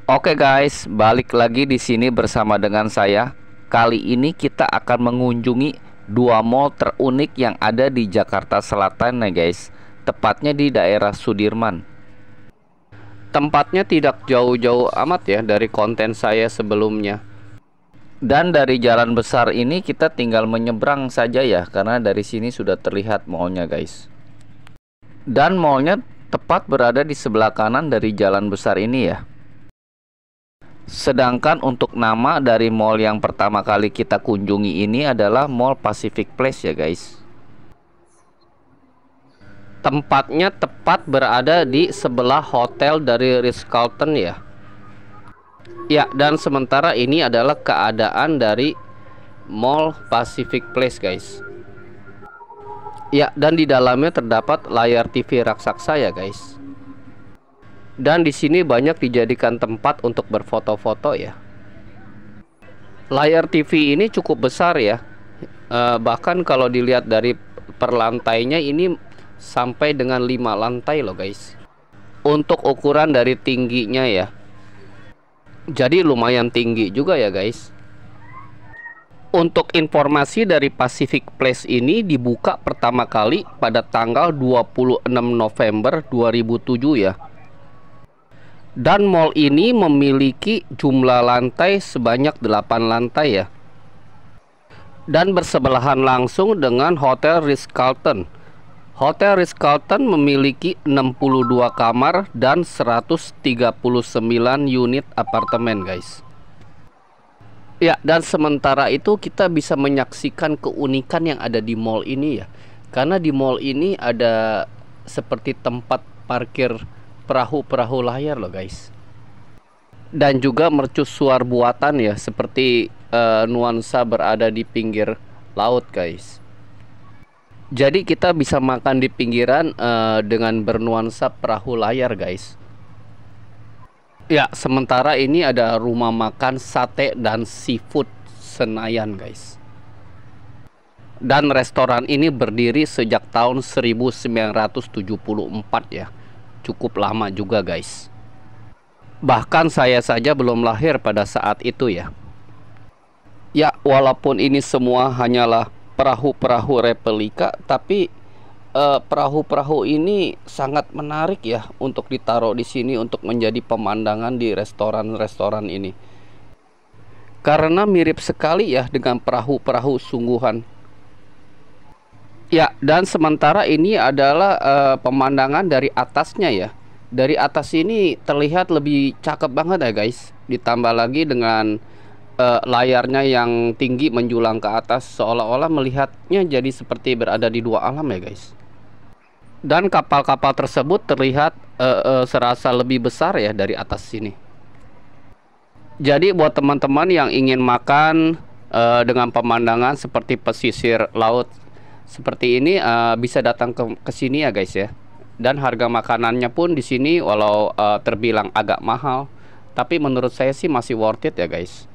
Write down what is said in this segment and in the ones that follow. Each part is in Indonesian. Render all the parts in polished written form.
Oke guys, balik lagi di sini bersama dengan saya. Kali ini kita akan mengunjungi dua mall terunik yang ada di Jakarta Selatan nih guys. Tepatnya di daerah Sudirman. Tempatnya tidak jauh-jauh amat ya dari konten saya sebelumnya. Dan dari jalan besar ini kita tinggal menyeberang saja ya, karena dari sini sudah terlihat mallnya guys. Dan mallnya tepat berada di sebelah kanan dari jalan besar ini ya. Sedangkan untuk nama dari mall yang pertama kali kita kunjungi ini adalah Mall Pacific Place ya guys. Tempatnya tepat berada di sebelah hotel dari Ritz-Carlton ya. Ya, dan sementara ini adalah keadaan dari Mall Pacific Place guys. Ya, dan di dalamnya terdapat layar TV raksasa ya guys. Dan di sini banyak dijadikan tempat untuk berfoto-foto ya. Layar TV ini cukup besar ya. Bahkan kalau dilihat dari per lantainya ini sampai dengan 5 lantai loh guys. Untuk ukuran dari tingginya ya. Jadi lumayan tinggi juga ya guys. Untuk informasi dari Pacific Place ini dibuka pertama kali pada tanggal 26 November 2007 ya. Dan mall ini memiliki jumlah lantai sebanyak 8 lantai ya. Dan bersebelahan langsung dengan Hotel Ritz-Carlton. Hotel Ritz-Carlton memiliki 62 kamar dan 139 unit apartemen guys. Ya, dan sementara itu kita bisa menyaksikan keunikan yang ada di mall ini ya. Karena di mall ini ada seperti tempat parkir perahu-perahu layar loh guys. Dan juga mercusuar buatan ya, seperti nuansa berada di pinggir laut guys. Jadi kita bisa makan di pinggiran dengan bernuansa perahu layar guys. Ya, sementara ini ada rumah makan sate dan seafood Senayan guys. Dan restoran ini berdiri sejak tahun 1974 ya. Cukup lama juga guys. Bahkan saya saja belum lahir pada saat itu ya. Ya, walaupun ini semua hanyalah perahu-perahu replika, tapi perahu-perahu ini sangat menarik ya untuk ditaruh di sini untuk menjadi pemandangan di restoran-restoran ini. Karena mirip sekali ya dengan perahu-perahu sungguhan. Ya, dan sementara ini adalah pemandangan dari atasnya ya. Dari atas ini terlihat lebih cakep banget ya guys. Ditambah lagi dengan layarnya yang tinggi menjulang ke atas, seolah-olah melihatnya jadi seperti berada di dua alam ya guys. Dan kapal-kapal tersebut terlihat serasa lebih besar ya dari atas sini. Jadi buat teman-teman yang ingin makan dengan pemandangan seperti pesisir laut seperti ini, bisa datang ke sini ya guys ya. Dan harga makanannya pun di sini walau terbilang agak mahal, tapi menurut saya sih masih worth it ya guys.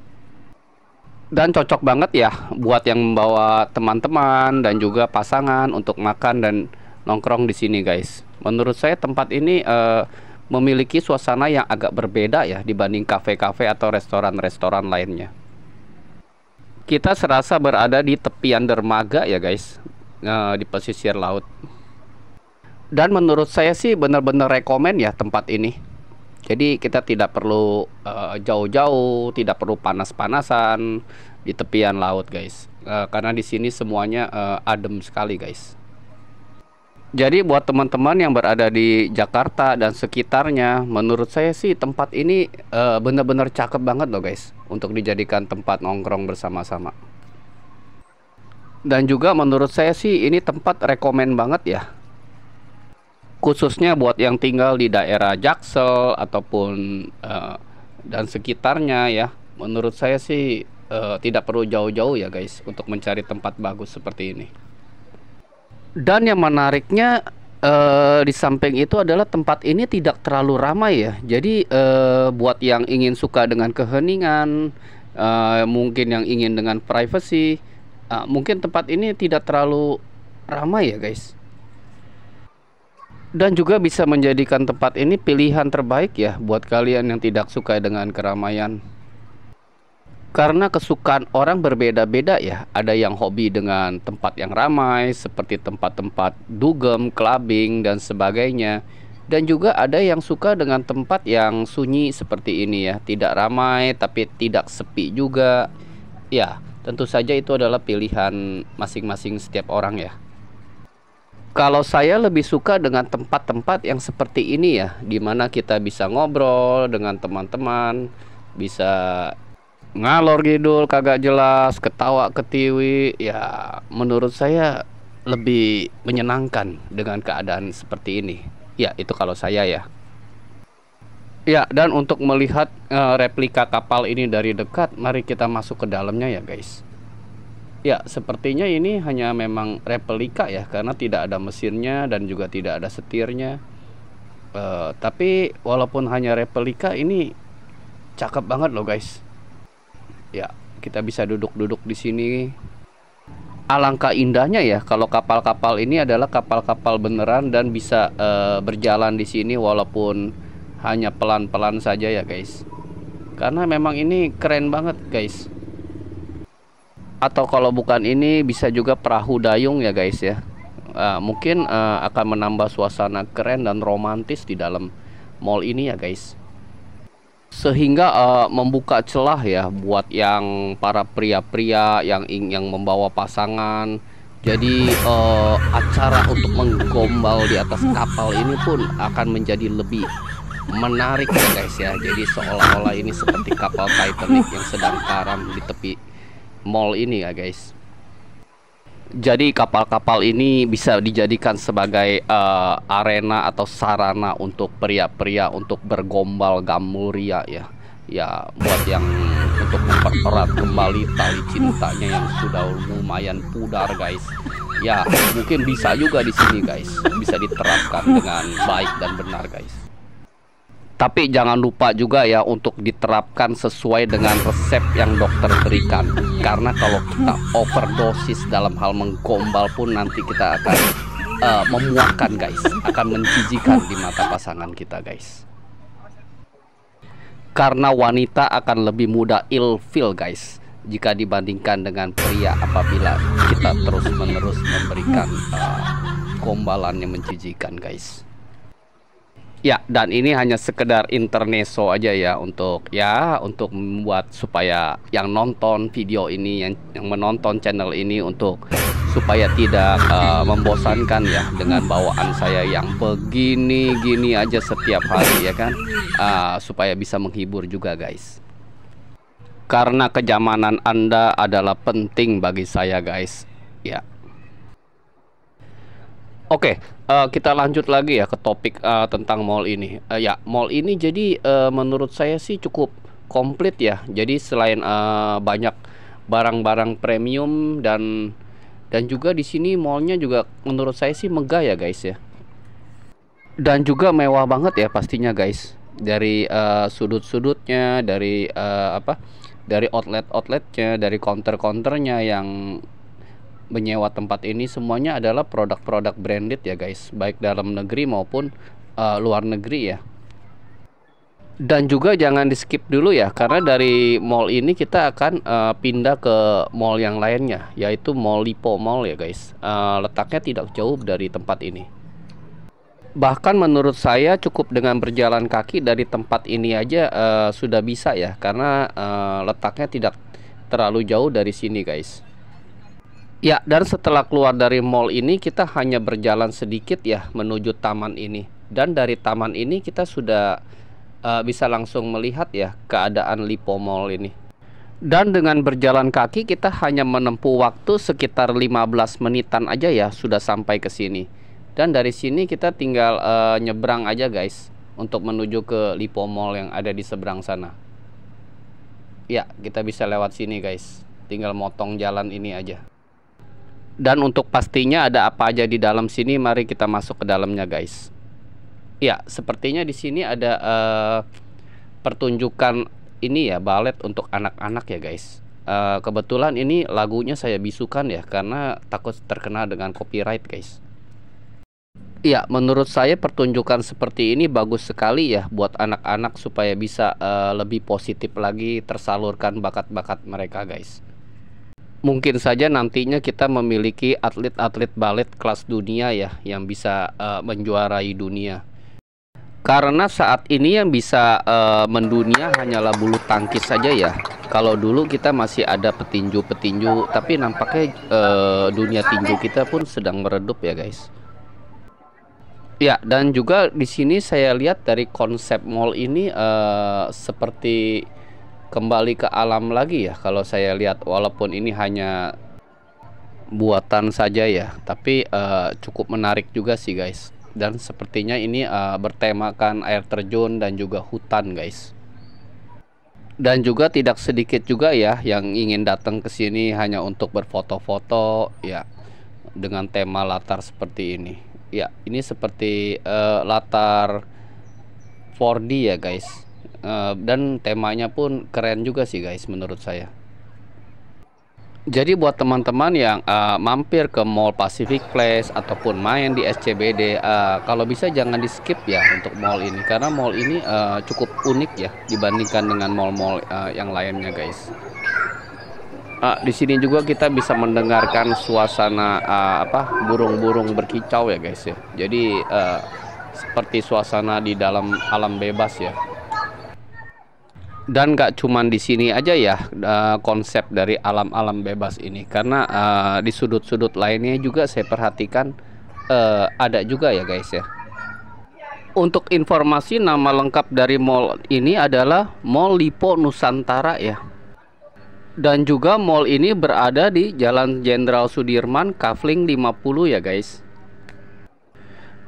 Dan cocok banget ya buat yang membawa teman-teman dan juga pasangan untuk makan dan nongkrong di sini guys. Menurut saya tempat ini memiliki suasana yang agak berbeda ya dibanding kafe-kafe atau restoran-restoran lainnya. Kita serasa berada di tepian dermaga ya guys, di pesisir laut. Dan menurut saya sih benar-benar rekomen ya tempat ini. Jadi kita tidak perlu jauh-jauh, tidak perlu panas-panasan di tepian laut guys. Karena di sini semuanya adem sekali guys. Jadi buat teman-teman yang berada di Jakarta dan sekitarnya, menurut saya sih tempat ini benar-benar cakep banget loh guys untuk dijadikan tempat nongkrong bersama-sama. Dan juga menurut saya sih ini tempat rekomen banget ya. Khususnya buat yang tinggal di daerah Jaksel ataupun dan sekitarnya ya. Menurut saya sih tidak perlu jauh-jauh ya guys untuk mencari tempat bagus seperti ini. Dan yang menariknya di samping itu adalah tempat ini tidak terlalu ramai ya. Jadi buat yang ingin suka dengan keheningan, mungkin yang ingin dengan privacy, mungkin tempat ini tidak terlalu ramai ya guys. Dan juga bisa menjadikan tempat ini pilihan terbaik ya buat kalian yang tidak suka dengan keramaian. Karena kesukaan orang berbeda-beda ya. Ada yang hobi dengan tempat yang ramai seperti tempat-tempat dugem, clubbing dan sebagainya. Dan juga ada yang suka dengan tempat yang sunyi seperti ini ya. Tidak ramai tapi tidak sepi juga. Ya, tentu saja itu adalah pilihan masing-masing setiap orang ya. Kalau saya lebih suka dengan tempat-tempat yang seperti ini ya, dimana kita bisa ngobrol dengan teman-teman, bisa ngalor ngidul kagak jelas, ketawa ketiwi. Ya menurut saya lebih menyenangkan dengan keadaan seperti ini. Ya itu kalau saya ya. Ya, dan untuk melihat replika kapal ini dari dekat, mari kita masuk ke dalamnya ya guys. Ya, sepertinya ini hanya memang replika ya, karena tidak ada mesinnya dan juga tidak ada setirnya. Tapi walaupun hanya replika, ini cakep banget loh guys. Ya, kita bisa duduk-duduk di sini. Alangkah indahnya ya kalau kapal-kapal ini adalah kapal-kapal beneran dan bisa berjalan di sini walaupun hanya pelan-pelan saja ya guys. Karena memang ini keren banget guys. Atau kalau bukan ini bisa juga perahu dayung ya guys ya. Mungkin akan menambah suasana keren dan romantis di dalam mall ini ya guys. Sehingga membuka celah ya buat yang para pria-pria yang membawa pasangan. Jadi acara untuk menggombal di atas kapal ini pun akan menjadi lebih menarik ya guys ya. Jadi seolah-olah ini seperti kapal Titanic yang sedang karam di tepi mall ini ya guys. Jadi kapal-kapal ini bisa dijadikan sebagai arena atau sarana untuk pria-pria untuk bergombal gamuria ya. Ya buat yang untuk mempererat kembali tali cintanya yang sudah lumayan pudar guys. Ya mungkin bisa juga di sini guys, bisa diterapkan dengan baik dan benar guys. Tapi jangan lupa juga ya untuk diterapkan sesuai dengan resep yang dokter berikan. Karena kalau kita overdosis dalam hal menggombal pun nanti kita akan memuakkan guys, akan menjijikan di mata pasangan kita guys. Karena wanita akan lebih mudah ilfil guys jika dibandingkan dengan pria apabila kita terus-menerus memberikan gombalan yang menjijikan guys. Ya, dan ini hanya sekedar intermezzo aja ya untuk membuat supaya yang nonton video ini, yang menonton channel ini untuk supaya tidak membosankan ya dengan bawaan saya yang begini-gini aja setiap hari ya kan, supaya bisa menghibur juga guys. Karena kenyamanan Anda adalah penting bagi saya guys. Ya. Oke, kita lanjut lagi ya ke topik tentang mall ini. Ya, mall ini jadi menurut saya sih cukup komplit ya. Jadi selain banyak barang-barang premium dan juga di sini mallnya juga menurut saya sih megah ya guys ya. Dan juga mewah banget ya pastinya guys. Dari sudut-sudutnya, dari dari outlet-outletnya, dari counter-counternya yang menyewa tempat ini, semuanya adalah produk-produk branded ya guys, baik dalam negeri maupun luar negeri ya. Dan juga jangan di skip dulu ya, karena dari mall ini kita akan pindah ke mall yang lainnya, yaitu Mall Lippo Mall ya guys. Letaknya tidak jauh dari tempat ini. Bahkan menurut saya cukup dengan berjalan kaki dari tempat ini aja sudah bisa ya, karena letaknya tidak terlalu jauh dari sini guys. Ya, dan setelah keluar dari mall ini kita hanya berjalan sedikit ya menuju taman ini. Dan dari taman ini kita sudah bisa langsung melihat ya keadaan Lippo Mall ini. Dan dengan berjalan kaki kita hanya menempuh waktu sekitar 15 menitan aja ya sudah sampai ke sini. Dan dari sini kita tinggal nyebrang aja guys untuk menuju ke Lippo Mall yang ada di seberang sana. Ya, kita bisa lewat sini guys. Tinggal motong jalan ini aja. Dan untuk pastinya ada apa aja di dalam sini, mari kita masuk ke dalamnya guys. Ya, sepertinya di sini ada pertunjukan ini ya, balet untuk anak-anak ya guys. Kebetulan ini lagunya saya bisukan ya, karena takut terkena dengan copyright guys. Ya, menurut saya pertunjukan seperti ini bagus sekali ya buat anak-anak supaya bisa lebih positif lagi tersalurkan bakat-bakat mereka, guys. Mungkin saja nantinya kita memiliki atlet-atlet balet kelas dunia ya yang bisa menjuarai dunia. Karena saat ini yang bisa mendunia hanyalah bulu tangkis saja ya. Kalau dulu kita masih ada petinju-petinju, tapi nampaknya dunia tinju kita pun sedang meredup ya, guys. Ya, dan juga di sini saya lihat dari konsep mall ini seperti kembali ke alam lagi ya. Kalau saya lihat, walaupun ini hanya buatan saja ya, tapi cukup menarik juga sih, guys. Dan sepertinya ini bertemakan air terjun dan juga hutan, guys. Dan juga tidak sedikit juga ya yang ingin datang ke sini hanya untuk berfoto-foto ya dengan tema latar seperti ini. Ya, ini seperti latar 4D ya, guys. Dan temanya pun keren juga sih, guys, menurut saya. Jadi buat teman-teman yang mampir ke Mall Pacific Place ataupun main di SCBD, kalau bisa jangan di skip ya untuk mall ini, karena mall ini cukup unik ya dibandingkan dengan mall-mall yang lainnya, guys. Di sini juga kita bisa mendengarkan suasana burung-burung berkicau ya, guys ya. Jadi seperti suasana di dalam alam bebas ya. Dan gak cuman di sini aja ya konsep dari alam-alam bebas ini, karena di sudut-sudut lainnya juga saya perhatikan ada juga ya, guys ya. Untuk informasi, nama lengkap dari mall ini adalah Mall Lippo Nusantara ya. Dan juga mall ini berada di Jalan Jenderal Sudirman, Kafling 50 ya, guys.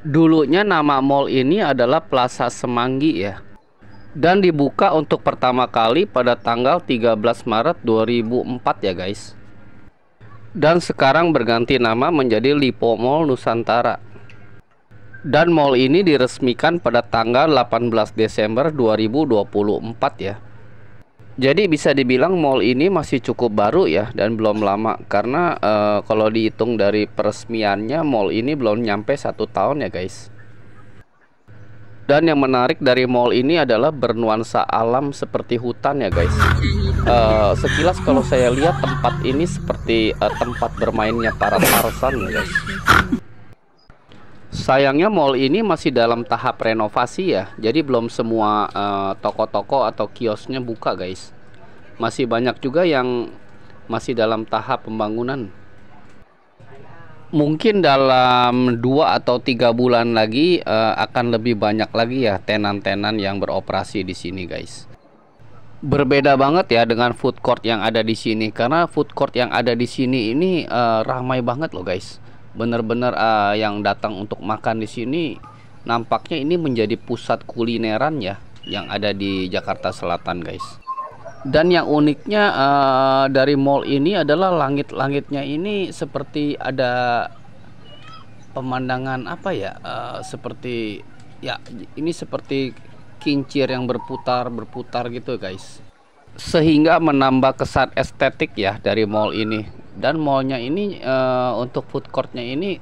Dulunya nama mall ini adalah Plaza Semanggi ya. Dan dibuka untuk pertama kali pada tanggal 13 Maret 2004 ya, guys. Dan sekarang berganti nama menjadi Lippo Mall Nusantara. Dan mall ini diresmikan pada tanggal 18 Desember 2024 ya. Jadi bisa dibilang mall ini masih cukup baru ya dan belum lama, karena kalau dihitung dari peresmiannya mall ini belum nyampe 1 tahun ya, guys. Dan yang menarik dari mall ini adalah bernuansa alam seperti hutan ya, guys. Sekilas kalau saya lihat tempat ini seperti tempat bermainnya para Tarzan ya, guys. Sayangnya mall ini masih dalam tahap renovasi ya. Jadi belum semua toko-toko atau kiosnya buka, guys. Masih banyak juga yang masih dalam tahap pembangunan. Mungkin dalam 2 atau 3 bulan lagi akan lebih banyak lagi ya tenan-tenan yang beroperasi di sini, guys. Berbeda banget ya dengan food court yang ada di sini, karena food court yang ada di sini ini ramai banget loh, guys. Bener-bener yang datang untuk makan di sini nampaknya ini menjadi pusat kulineran ya yang ada di Jakarta Selatan, guys. Dan yang uniknya dari mall ini adalah langit-langitnya ini seperti ada pemandangan apa ya, seperti ya ini seperti kincir yang berputar gitu, guys. Sehingga menambah kesan estetik ya dari mall ini. Dan mallnya ini untuk food courtnya ini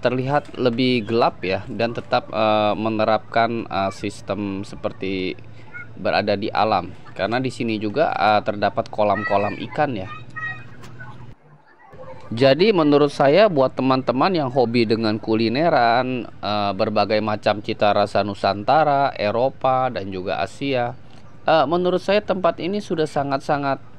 terlihat lebih gelap ya, dan tetap menerapkan sistem seperti berada di alam, karena di sini juga terdapat kolam-kolam ikan ya. Jadi menurut saya buat teman-teman yang hobi dengan kulineran, berbagai macam cita rasa Nusantara, Eropa dan juga Asia, menurut saya tempat ini sudah sangat-sangat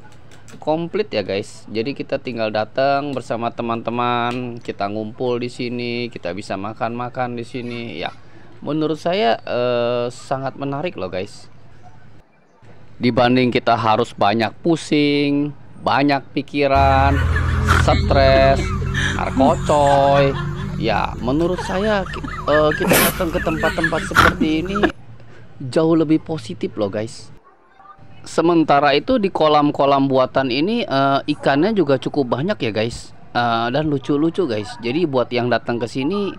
komplit ya, guys. Jadi kita tinggal datang bersama teman-teman, kita ngumpul di sini, kita bisa makan-makan di sini ya. Menurut saya sangat menarik loh, guys. Dibanding kita harus banyak pusing, banyak pikiran, stres, narkocoy. Ya, menurut saya kita datang ke tempat-tempat seperti ini jauh lebih positif loh, guys. Sementara itu di kolam-kolam buatan ini ikannya juga cukup banyak ya, guys. Dan lucu-lucu, guys. Jadi buat yang datang ke sini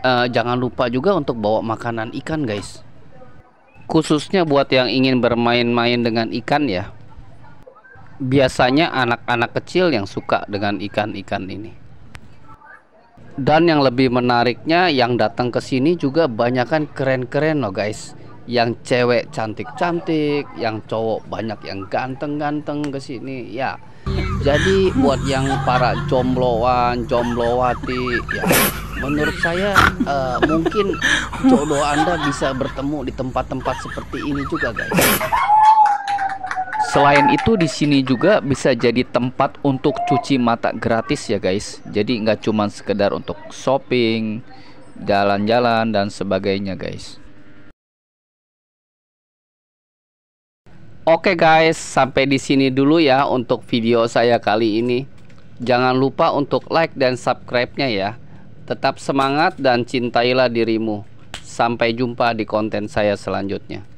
jangan lupa juga untuk bawa makanan ikan, guys. Khususnya buat yang ingin bermain-main dengan ikan ya. Biasanya anak-anak kecil yang suka dengan ikan-ikan ini. Dan yang lebih menariknya, yang datang ke sini juga banyakan keren-keren loh guys. Yang cewek cantik-cantik, yang cowok banyak yang ganteng-ganteng ke sini ya. Jadi buat yang para jombloan, jomblowati ya, menurut saya mungkin jodoh Anda bisa bertemu di tempat-tempat seperti ini juga guys. Selain itu di sini juga bisa jadi tempat untuk cuci mata gratis ya guys. Jadi nggak cuma sekedar untuk shopping, jalan-jalan dan sebagainya guys. Oke guys, sampai di sini dulu ya untuk video saya kali ini. Jangan lupa untuk like dan subscribe-nya ya. Tetap semangat dan cintailah dirimu. Sampai jumpa di konten saya selanjutnya.